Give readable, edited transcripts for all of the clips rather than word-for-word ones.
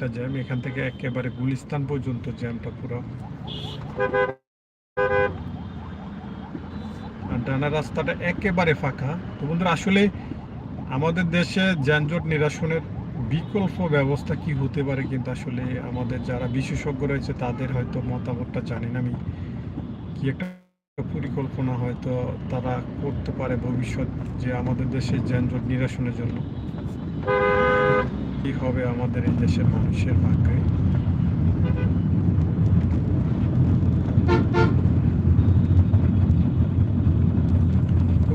একটা জ্যাম, এখান থেকে একেবারে গুলিস্তান পর্যন্ত জ্যামটা পুরো। আর ডানা রাস্তাটা একেবারে ফাঁকা। তো বন্ধুরা, আসলে আমাদের দেশে যানজট নিরসনের বিকল্প ব্যবস্থা কি হতে পারে, কিন্তু আসলে আমাদের যারা বিশেষজ্ঞ রয়েছে তাদের হয়তো মতামতটা জানি না আমি। কি একটা পরিকল্পনা হয়তো তারা করতে পারে ভবিষ্যৎ, যে আমাদের দেশে যানজট নিরসনের জন্য কি হবে আমাদের এই দেশের মানুষের ভাগ্যে।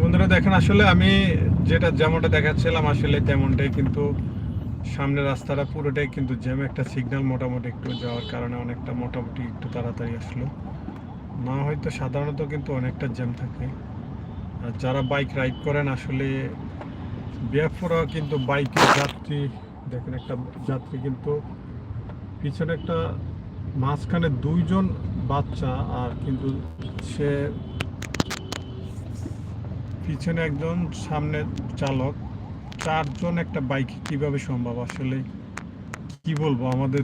বন্ধুরা দেখেন, আসলে আমি যেমনটা দেখাচ্ছিলাম আসলে তেমনটাই, কিন্তু সামনের রাস্তাটা পুরোটাই কিন্তু জ্যাম। একটা সিগন্যাল মোটামুটি একটু যাওয়ার কারণে অনেকটা মোটামুটি একটু তাড়াতাড়ি আসলো, না হয়তো সাধারণত কিন্তু অনেকটা জ্যাম থাকে। আর যারা বাইক রাইড করেন আসলে বেপরোয়া কিন্তু বাইকের যাত্রী, দেখেন একটা যাত্রী কিন্তু পিছনে একটা, মাঝখানে দুইজন বাচ্চা, আর কিন্তু সে পিছনে একজন, সামনে চালক, চারজন একটা বাইকে কিভাবে সম্ভব আসলে কি বলবো। আমাদের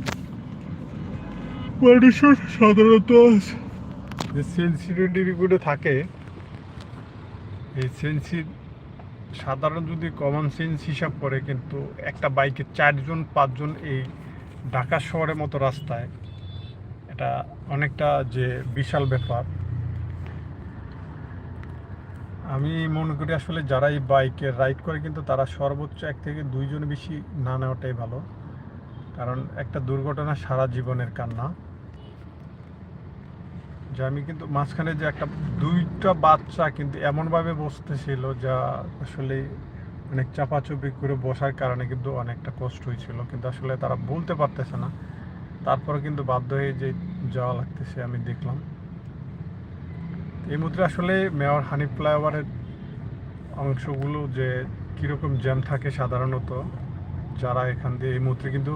মানুষের সাধারণত যে সেন্সিটিভিটিগুলো থাকে, এই সাধারণ যদি কমন সেন্স হিসাব করে, কিন্তু একটা বাইকে চারজন পাঁচজন এই ঢাকা শহরের মতো রাস্তায়, এটা অনেকটা যে বিশাল ব্যাপার। আমি মনে করি আসলে যারা এই বাইকে রাইড করে কিন্তু তারা সর্বোচ্চ 1 থেকে 2 জন বেশি না নেওয়াটাই ভালো, কারণ একটা দুর্ঘটনা সারা জীবনের কান্না। যে আমি কিন্তু মাঝখানে যে একটা দুইটা বাচ্চা কিন্তু এমনভাবে বসতেছিল যা আসলে অনেক চাপাচুপি করে বসার কারণে কিন্তু অনেকটা কষ্ট হয়েছিল, কিন্তু আসলে তারা বলতে পারতেছে না, তারপরে কিন্তু বাধ্য হয়ে যে যাওয়া লাগতেছে আমি দেখলাম। এই মুহূর্তে আসলে মেয়র হানিফ ফ্লাইওভারের অংশগুলো যে কীরকম জ্যাম থাকে সাধারণত, যারা এখান দিয়ে এই মুহূর্তে কিন্তু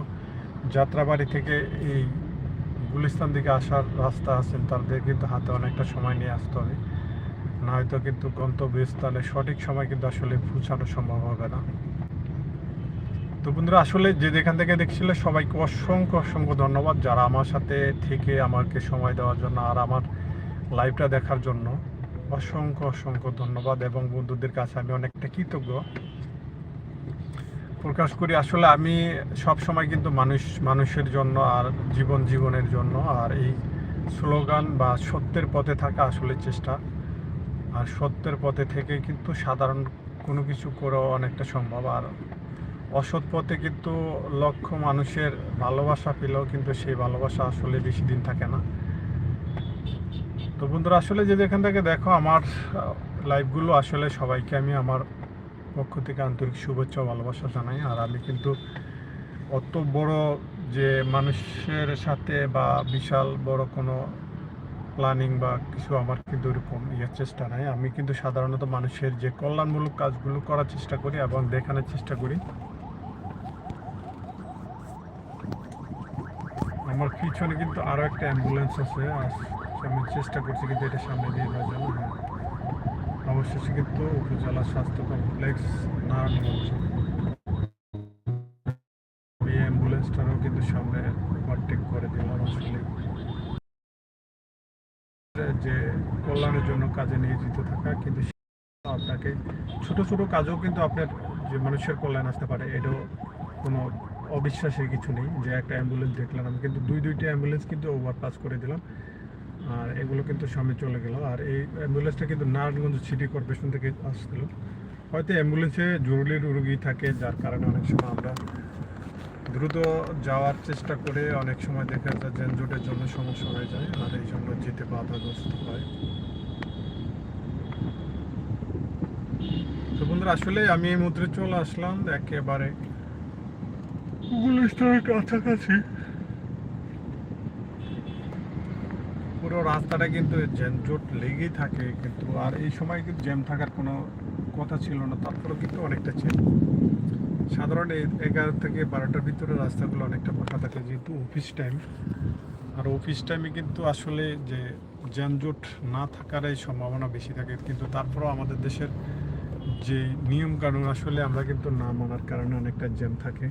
যাত্রাবাড়ি থেকে এই গুলিস্তান দিকে আসার রাস্তা আছেন, তাদের কিন্তু হাতে অনেকটা সময় নিয়ে আসতে হবে, না হয়তো কিন্তু গন্তব্যস্থলে সঠিক সময় কিন্তু আসলে পৌঁছানো সম্ভব হবে না। তো বন্ধুরা, আসলে যে যেখান থেকে দেখছিল সবাইকে অসংখ্য অসংখ্য ধন্যবাদ, যারা আমার সাথে থেকে আমাকে সময় দেওয়ার জন্য আর আমার লাইভটা দেখার জন্য অসংখ্য অসংখ্য ধন্যবাদ। এবং বন্ধুদের কাছে আমি অনেকটা কৃতজ্ঞ প্রকাশ করি। আসলে আমি সব সময় কিন্তু মানুষের জন্য আর জীবনের জন্য, আর এই স্লোগান বা সত্যের পথে থাকা আসলে চেষ্টা, আর সত্যের পথে থেকে কিন্তু সাধারণ কোনো কিছু করেও অনেকটা সম্ভব। আর অসৎ পথে কিন্তু লক্ষ মানুষের ভালোবাসা পেলেও কিন্তু সেই ভালোবাসা আসলে বেশি দিন থাকে না। তো বন্ধুরা, আসলে যে যেখান থেকে দেখো আমার লাইভগুলো, আসলে সবাইকে আমি আমার পক্ষ থেকে আন্তরিক শুভেচ্ছা ও ভালোবাসা জানাই। আর আমি কিন্তু অত বড় যে মানুষের সাথে বা বিশাল বড় কোনো প্ল্যানিং বা কিছু আমার কিন্তু এরকম চেষ্টা নাই। আমি কিন্তু সাধারণত মানুষের যে কল্যাণমূলক কাজগুলো করার চেষ্টা করি এবং দেখানোর চেষ্টা করি। আমার পিছনে কিন্তু আরও একটা অ্যাম্বুলেন্স আছে, আমি চেষ্টা করছি কিন্তু এটা সামনে দিয়ে যাওয়ার জন্য। হ্যাঁ, অবশেষে কিন্তু উপজেলা স্বাস্থ্য কমপ্লেক্স নারায়ণগঞ্জ, এই অ্যাম্বুলেন্সটারও কিন্তু সামনে ওভারটেক করে দিলাম। আসলে যে কল্যাণের জন্য কাজে নিয়োজিত থাকা, কিন্তু আপনাকে ছোট ছোট কাজও কিন্তু আপনার যে মানুষের কল্যাণ আসতে পারে, এটাও কোনো অবিশ্বাসের কিছু নেই। যে একটা অ্যাম্বুলেন্স দেখলাম, আমি কিন্তু দুইটা অ্যাম্বুলেন্স কিন্তু ওভারপাস করে দিলাম, আর এগুলো কিন্তু সামনে চলে গেল। আর এই অ্যাম্বুলেন্সটা কিন্তু নারায়ণগঞ্জ সিটি কর্পোরেশন থেকে আসছিল। হয়তো অ্যাম্বুলেন্সে জরুরি রোগী থাকে, যার কারণে অনেক সময় আমরা দ্রুত যাওয়ার চেষ্টা করে অনেক সময় দেখা যায় যানজটের জন্য সমস্যা হয়ে যায়, আর এই জন্য যেতে বাধাগ্রস্ত হয়। তো বন্ধুরা, আসলে আমি এই মুহূর্তে চলে আসলাম একেবারে গুলিস্তানের কাছাকাছি। পুরো রাস্তাটা কিন্তু যানজট লেগেই থাকে, কিন্তু আর এই সময় কিন্তু জ্যাম থাকার কোনো কথা ছিল না, তারপরেও কিন্তু অনেকটা ছিল। সাধারণ 11 থেকে 12টার ভিতরে রাস্তাগুলো অনেকটা ফাঁকা থাকে, যেহেতু অফিস টাইম। আর অফিস টাইমে কিন্তু আসলে যে যানজট না থাকারই সম্ভাবনা বেশি থাকে, কিন্তু তারপরেও আমাদের দেশের যে নিয়মকানুন আসলে আমরা কিন্তু না মানার কারণে অনেকটা জ্যাম থাকে।